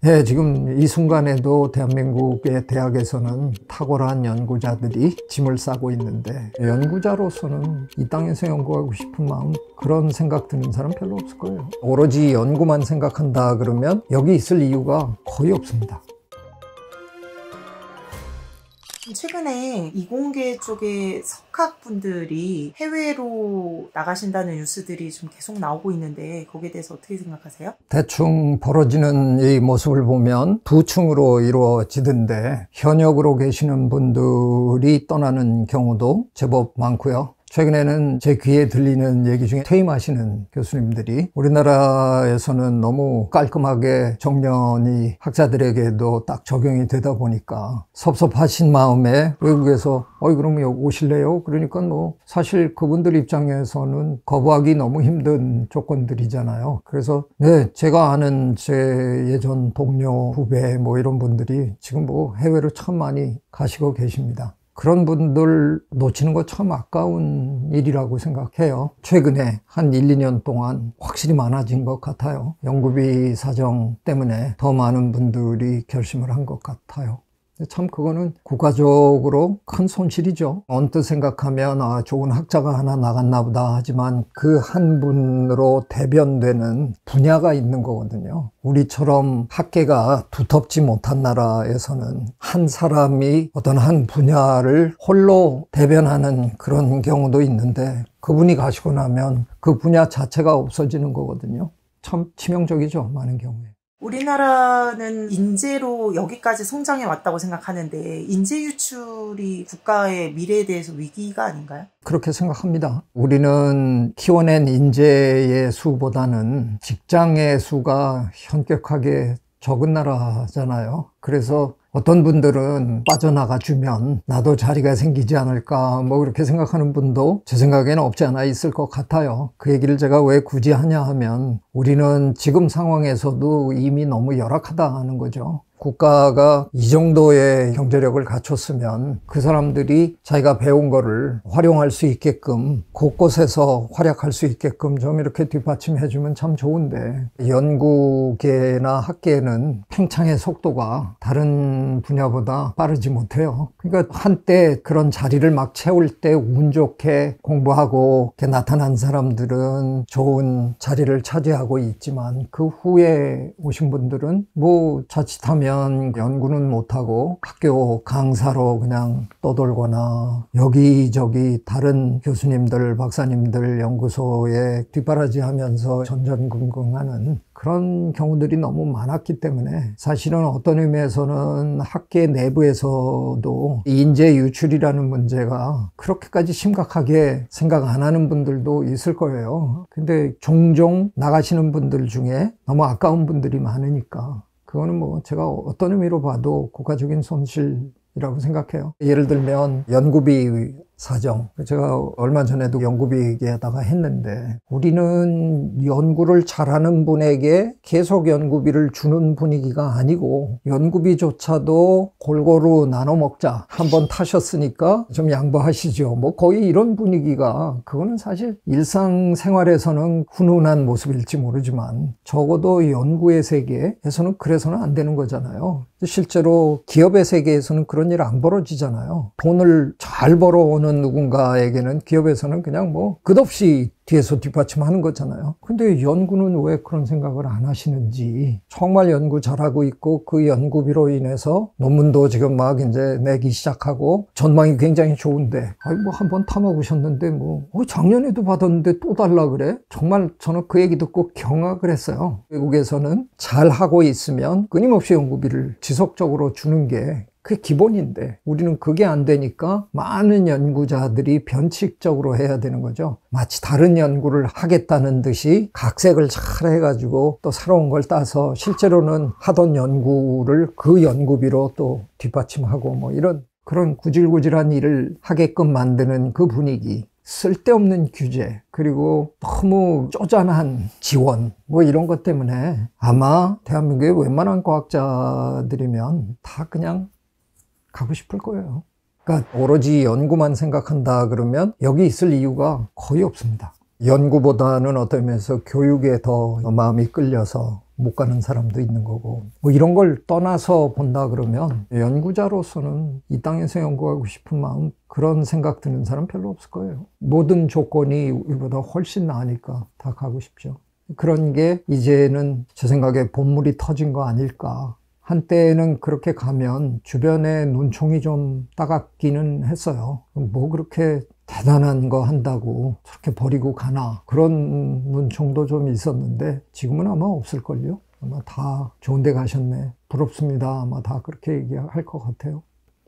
네, 지금 이 순간에도 대한민국의 대학에서는 탁월한 연구자들이 짐을 싸고 있는데, 연구자로서는 이 땅에서 연구하고 싶은 마음, 그런 생각 드는 사람 별로 없을 거예요. 오로지 연구만 생각한다 그러면 여기 있을 이유가 거의 없습니다. 최근에 이공계 쪽의 석학분들이 해외로 나가신다는 뉴스들이 좀 계속 나오고 있는데 거기에 대해서 어떻게 생각하세요? 대충 벌어지는 이 모습을 보면 두 층으로 이루어지던데, 현역으로 계시는 분들이 떠나는 경우도 제법 많고요. 최근에는 제 귀에 들리는 얘기 중에 퇴임하시는 교수님들이 우리나라에서는 너무 깔끔하게 정년이 학자들에게도 딱 적용이 되다 보니까 섭섭하신 마음에 외국에서 그럼 여기 오실래요? 그러니까 사실 그분들 입장에서는 거부하기 너무 힘든 조건들이잖아요. 그래서 네, 제가 아는 제 예전 동료, 후배 이런 분들이 지금 해외로 참 많이 가시고 계십니다. 그런 분들 놓치는 거 참 아까운 일이라고 생각해요. 최근에 한 1, 2년 동안 확실히 많아진 것 같아요. 연구비 사정 때문에 더 많은 분들이 결심을 한 것 같아요. 참 그거는 국가적으로 큰 손실이죠. 언뜻 생각하면 좋은 학자가 하나 나갔나 보다 하지만 그 한 분으로 대변되는 분야가 있는 거거든요. 우리처럼 학계가 두텁지 못한 나라에서는 한 사람이 어떤 한 분야를 홀로 대변하는 그런 경우도 있는데, 그분이 가시고 나면 그 분야 자체가 없어지는 거거든요. 참 치명적이죠, 많은 경우에. 우리나라는 인재로 여기까지 성장해 왔다고 생각하는데 인재 유출이 국가의 미래에 대해서 위기가 아닌가요? 그렇게 생각합니다. 우리는 키워낸 인재의 수보다는 직장의 수가 현격하게 적은 나라잖아요. 그래서 어떤 분들은 빠져나가 주면 나도 자리가 생기지 않을까 그렇게 생각하는 분도 제 생각에는 없지 않아 있을 것 같아요. 그 얘기를 제가 왜 굳이 하냐 하면, 우리는 지금 상황에서도 이미 너무 열악하다는 거죠. 국가가 이 정도의 경제력을 갖췄으면 그 사람들이 자기가 배운 거를 활용할 수 있게끔, 곳곳에서 활약할 수 있게끔 좀 이렇게 뒷받침해 주면 참 좋은데, 연구계나 학계는 팽창의 속도가 다른 분야보다 빠르지 못해요. 그러니까 한때 그런 자리를 막 채울 때 운 좋게 공부하고 이렇게 나타난 사람들은 좋은 자리를 차지하고 있지만, 그 후에 오신 분들은 자칫하면 연구는 못하고 학교 강사로 그냥 떠돌거나 여기저기 다른 교수님들, 박사님들 연구소에 뒷바라지하면서 전전긍긍하는 그런 경우들이 너무 많았기 때문에, 사실은 어떤 의미에서는 학계 내부에서도 인재 유출이라는 문제가 그렇게까지 심각하게 생각 안 하는 분들도 있을 거예요. 근데 종종 나가시는 분들 중에 너무 아까운 분들이 많으니까 그거는 제가 어떤 의미로 봐도 국가적인 손실이라고 생각해요. 예를 들면 연구비 사정, 제가 얼마 전에도 연구비 얘기하다가 했는데, 우리는 연구를 잘하는 분에게 계속 연구비를 주는 분위기가 아니고, 연구비조차도 골고루 나눠 먹자, 한번 타셨으니까 좀 양보하시죠, 거의 이런 분위기가, 그거는 사실 일상생활에서는 훈훈한 모습일지 모르지만 적어도 연구의 세계에서는 그래서는 안 되는 거잖아요. 실제로 기업의 세계에서는 그런 일 안 벌어지잖아요. 돈을 잘 벌어오는 누군가에게는 기업에서는 그냥 끝없이 뒤에서 뒷받침하는 거잖아요. 근데 연구는 왜 그런 생각을 안 하시는지, 정말 연구 잘하고 있고 그 연구비로 인해서 논문도 지금 이제 내기 시작하고 전망이 굉장히 좋은데, 한번 타먹으셨는데 작년에도 받았는데 또 달라 그래? 정말 저는 그 얘기 듣고 경악을 했어요. 외국에서는 잘 하고 있으면 끊임없이 연구비를 지속적으로 주는 게 그게 기본인데, 우리는 그게 안 되니까 많은 연구자들이 변칙적으로 해야 되는 거죠. 마치 다른 연구를 하겠다는 듯이 각색을 잘 해가지고 또 새로운 걸 따서 실제로는 하던 연구를 그 연구비로 또 뒷받침하고 이런 그런 구질구질한 일을 하게끔 만드는 그 분위기, 쓸데없는 규제, 그리고 너무 쪼잔한 지원 이런 것 때문에 아마 대한민국의 웬만한 과학자들이면 다 그냥 가고 싶을 거예요. 그러니까 오로지 연구만 생각한다 그러면 여기 있을 이유가 거의 없습니다. 연구보다는 어떤 면에서 교육에 더 마음이 끌려서 못 가는 사람도 있는 거고, 뭐 이런 걸 떠나서 본다 그러면 연구자로서는 이 땅에서 연구하고 싶은 마음, 그런 생각 드는 사람 별로 없을 거예요. 모든 조건이 우리보다 훨씬 나으니까 다 가고 싶죠. 그런 게 이제는 제 생각에 본물이 터진 거 아닐까. 한때는 그렇게 가면 주변에 눈총이 좀 따갑기는 했어요. 뭐 그렇게 대단한 거 한다고 저렇게 버리고 가나, 그런 눈총도 좀 있었는데 지금은 아마 없을걸요. 아마 다 좋은 데 가셨네, 부럽습니다, 아마 다 그렇게 얘기할 것 같아요.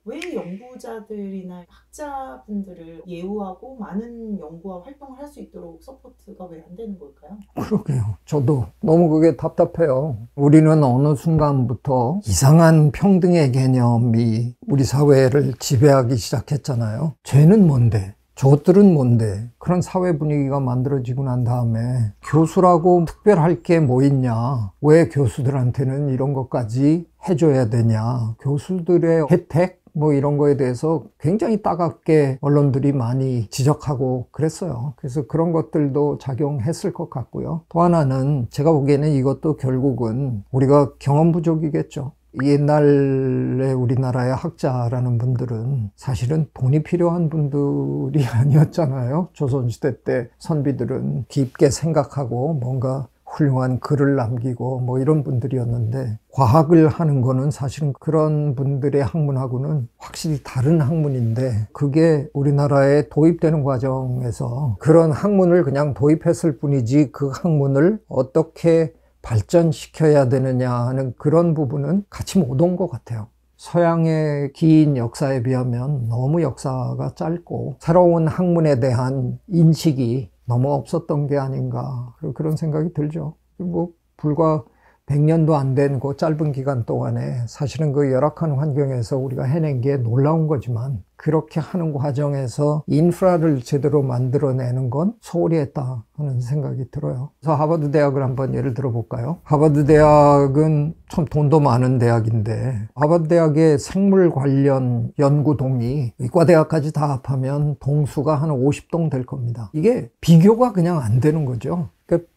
왜 연구자들이나 학자분들을 예우하고 많은 연구와 활동을 할 수 있도록 서포트가 왜 안 되는 걸까요? 그러게요. 저도 너무 그게 답답해요. 우리는 어느 순간부터 이상한 평등의 개념이 우리 사회를 지배하기 시작했잖아요. 죄는 뭔데? 저것들은 뭔데? 그런 사회 분위기가 만들어지고 난 다음에 교수라고 특별할 게 뭐 있냐? 왜 교수들한테는 이런 것까지 해줘야 되냐? 교수들의 혜택? 뭐 이런 거에 대해서 굉장히 따갑게 언론들이 많이 지적하고 그랬어요. 그래서 그런 것들도 작용했을 것 같고요. 또 하나는 제가 보기에는 이것도 결국은 우리가 경험 부족이겠죠. 옛날에 우리나라의 학자라는 분들은 사실은 돈이 필요한 분들이 아니었잖아요. 조선시대 때 선비들은 깊게 생각하고 뭔가 훌륭한 글을 남기고 뭐 이런 분들이었는데, 과학을 하는 거는 사실은 그런 분들의 학문하고는 확실히 다른 학문인데, 그게 우리나라에 도입되는 과정에서 그런 학문을 그냥 도입했을 뿐이지 그 학문을 어떻게 발전시켜야 되느냐 하는 그런 부분은 같이 못 온 것 같아요. 서양의 긴 역사에 비하면 너무 역사가 짧고 새로운 학문에 대한 인식이 너무 없었던 게 아닌가, 그런 생각이 들죠. 뭐 불과 100년도 안 된 그 짧은 기간 동안에 사실은 그 열악한 환경에서 우리가 해낸 게 놀라운 거지만, 그렇게 하는 과정에서 인프라를 제대로 만들어내는 건 소홀히 했다 하는 생각이 들어요. 그래서 하버드 대학을 한번 예를 들어 볼까요? 하버드 대학은 참 돈도 많은 대학인데, 하버드 대학의 생물 관련 연구동이 의과대학까지 다 합하면 동수가 한 50동 될 겁니다. 이게 비교가 그냥 안 되는 거죠.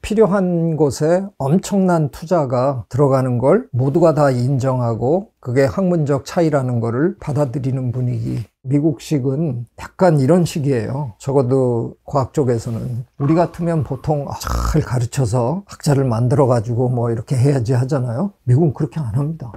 필요한 곳에 엄청난 투자가 들어가는 걸 모두가 다 인정하고 그게 학문적 차이라는 거를 받아들이는 분위기. 미국식은 약간 이런 식이에요. 적어도 과학 쪽에서는. 우리 같으면 보통 잘 가르쳐서 학자를 만들어가지고 뭐 이렇게 해야지 하잖아요. 미국은 그렇게 안 합니다.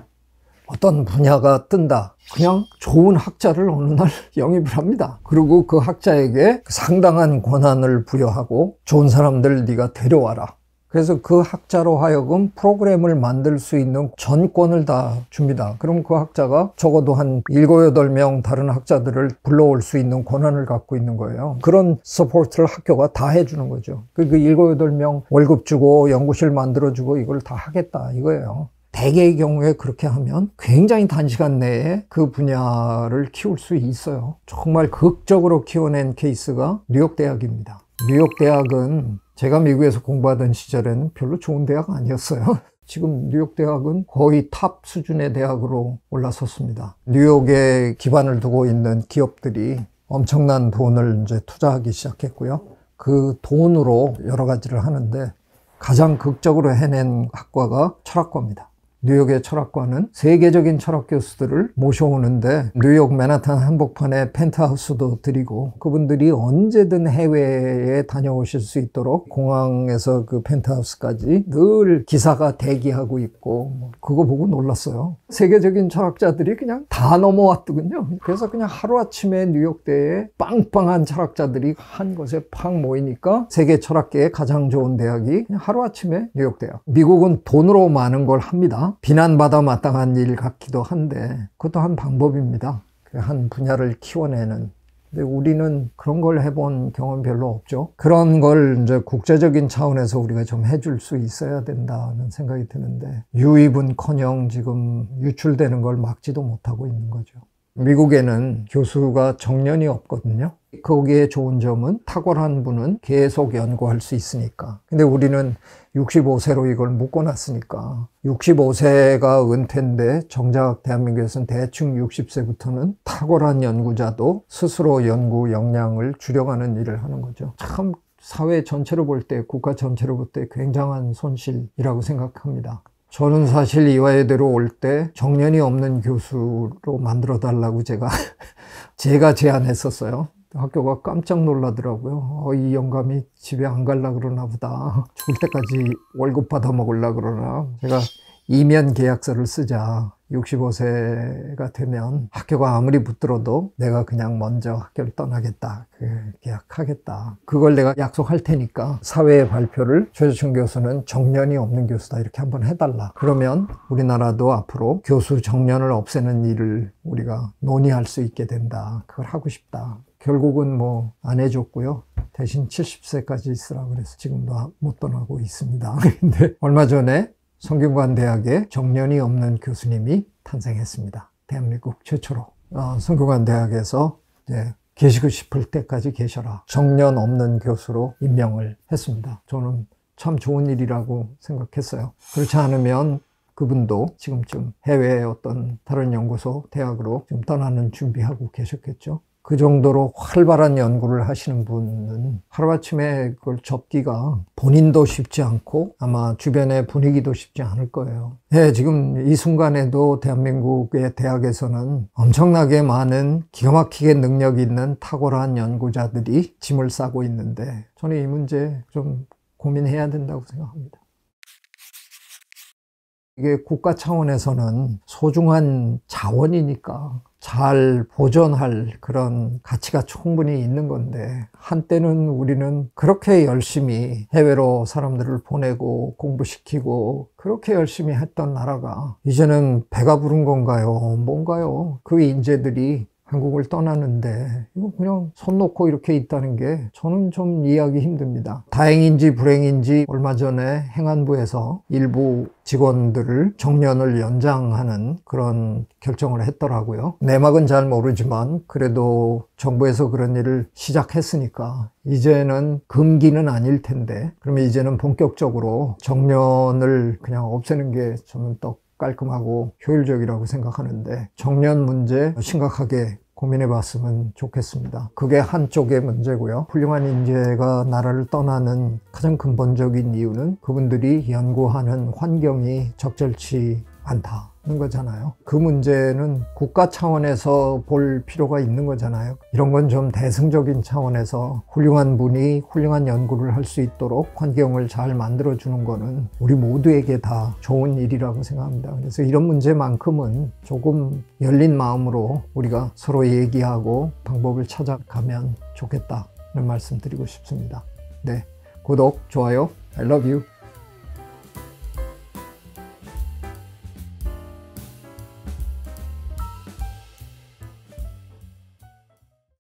어떤 분야가 뜬다, 그냥 좋은 학자를 어느 날 영입을 합니다. 그리고 그 학자에게 상당한 권한을 부여하고 좋은 사람들 네가 데려와라. 그래서 그 학자로 하여금 프로그램을 만들 수 있는 전권을 다 줍니다. 그럼 그 학자가 적어도 한 7, 8명 다른 학자들을 불러올 수 있는 권한을 갖고 있는 거예요. 그런 서포트를 학교가 다 해주는 거죠. 그 7, 8명 월급 주고 연구실 만들어주고 이걸 다 하겠다 이거예요. 대개의 경우에 그렇게 하면 굉장히 단시간 내에 그 분야를 키울 수 있어요. 정말 극적으로 키워낸 케이스가 뉴욕 대학입니다. 뉴욕 대학은 제가 미국에서 공부하던 시절에는 별로 좋은 대학 아니었어요. 지금 뉴욕 대학은 거의 탑 수준의 대학으로 올라섰습니다. 뉴욕에 기반을 두고 있는 기업들이 엄청난 돈을 이제 투자하기 시작했고요. 그 돈으로 여러 가지를 하는데 가장 극적으로 해낸 학과가 철학과입니다. 뉴욕의 철학과는 세계적인 철학 교수들을 모셔오는데 뉴욕 맨하탄 한복판에 펜트하우스도 드리고, 그분들이 언제든 해외에 다녀오실 수 있도록 공항에서 그 펜트하우스까지 늘 기사가 대기하고 있고, 그거 보고 놀랐어요. 세계적인 철학자들이 그냥 다 넘어왔더군요. 그래서 그냥 하루아침에 뉴욕대에 빵빵한 철학자들이 한 곳에 팍 모이니까 세계 철학계의 가장 좋은 대학이 그냥 하루아침에 뉴욕대학. 미국은 돈으로 많은 걸 합니다. 비난받아 마땅한 일 같기도 한데 그것도 한 방법입니다. 한 분야를 키워내는. 근데 우리는 그런 걸 해본 경험 별로 없죠. 그런 걸 이제 국제적인 차원에서 우리가 좀 해줄 수 있어야 된다는 생각이 드는데, 유입은커녕 지금 유출되는 걸 막지도 못하고 있는 거죠. 미국에는 교수가 정년이 없거든요. 거기에 좋은 점은 탁월한 분은 계속 연구할 수 있으니까. 근데 우리는 65세로 이걸 묶어놨으니까 65세가 은퇴인데 정작 대한민국에서는 대충 60세부터는 탁월한 연구자도 스스로 연구 역량을 줄여가는 일을 하는 거죠. 참 사회 전체로 볼 때, 국가 전체로 볼 때 굉장한 손실이라고 생각합니다. 저는 사실 이화여대로 올 때 정년이 없는 교수로 만들어 달라고 제가 제안했었어요. 학교가 깜짝 놀라더라고요. 이 영감이 집에 안 갈라 그러나 보다. 죽을 때까지 월급 받아 먹으려 그러나. 제가 이면 계약서를 쓰자. 65세가 되면 학교가 아무리 붙들어도 내가 그냥 먼저 학교를 떠나겠다. 계약하겠다. 그걸 내가 약속할 테니까 사회에 발표를 최재천 교수는 정년이 없는 교수다 이렇게 한번 해달라. 그러면 우리나라도 앞으로 교수 정년을 없애는 일을 우리가 논의할 수 있게 된다. 그걸 하고 싶다. 결국은 뭐 안 해줬고요. 대신 70세까지 있으라고 그래서 지금도 못 떠나고 있습니다. 근데 얼마 전에 성균관대학에 정년이 없는 교수님이 탄생했습니다. 대한민국 최초로. 성균관대학에서 이제 계시고 싶을 때까지 계셔라. 정년 없는 교수로 임명을 했습니다. 저는 참 좋은 일이라고 생각했어요. 그렇지 않으면 그분도 지금쯤 해외의 어떤 다른 연구소, 대학으로 지금 떠나는 준비하고 계셨겠죠. 그 정도로 활발한 연구를 하시는 분은 하루아침에 그걸 접기가 본인도 쉽지 않고 아마 주변의 분위기도 쉽지 않을 거예요. 네, 지금 이 순간에도 대한민국의 대학에서는 엄청나게 많은 기가 막히게 능력 있는 탁월한 연구자들이 짐을 싸고 있는데 저는 이 문제 좀 고민해야 된다고 생각합니다. 이게 국가 차원에서는 소중한 자원이니까 잘 보존할 그런 가치가 충분히 있는 건데 한때는 우리는 그렇게 열심히 해외로 사람들을 보내고 공부시키고 그렇게 열심히 했던 나라가 이제는 배가 부른 건가요? 뭔가요? 그 인재들이 한국을 떠나는데 이거 그냥 손 놓고 이렇게 있다는 게 저는 좀 이해하기 힘듭니다. 다행인지 불행인지 얼마 전에 행안부에서 일부 직원들을 정년을 연장하는 그런 결정을 했더라고요. 내막은 잘 모르지만 그래도 정부에서 그런 일을 시작했으니까 이제는 금기는 아닐 텐데 그러면 이제는 본격적으로 정년을 그냥 없애는 게 저는 또 깔끔하고 효율적이라고 생각하는데 정년 문제 심각하게 고민해 봤으면 좋겠습니다. 그게 한쪽의 문제고요. 훌륭한 인재가 나라를 떠나는 가장 근본적인 이유는 그분들이 연구하는 환경이 적절치 않다는 거잖아요. 그 문제는 국가 차원에서 볼 필요가 있는 거잖아요. 이런 건 좀 대승적인 차원에서 훌륭한 분이 훌륭한 연구를 할 수 있도록 환경을 잘 만들어주는 거는 우리 모두에게 다 좋은 일이라고 생각합니다. 그래서 이런 문제만큼은 조금 열린 마음으로 우리가 서로 얘기하고 방법을 찾아가면 좋겠다는 말씀 드리고 싶습니다. 네, 구독, 좋아요, I love you.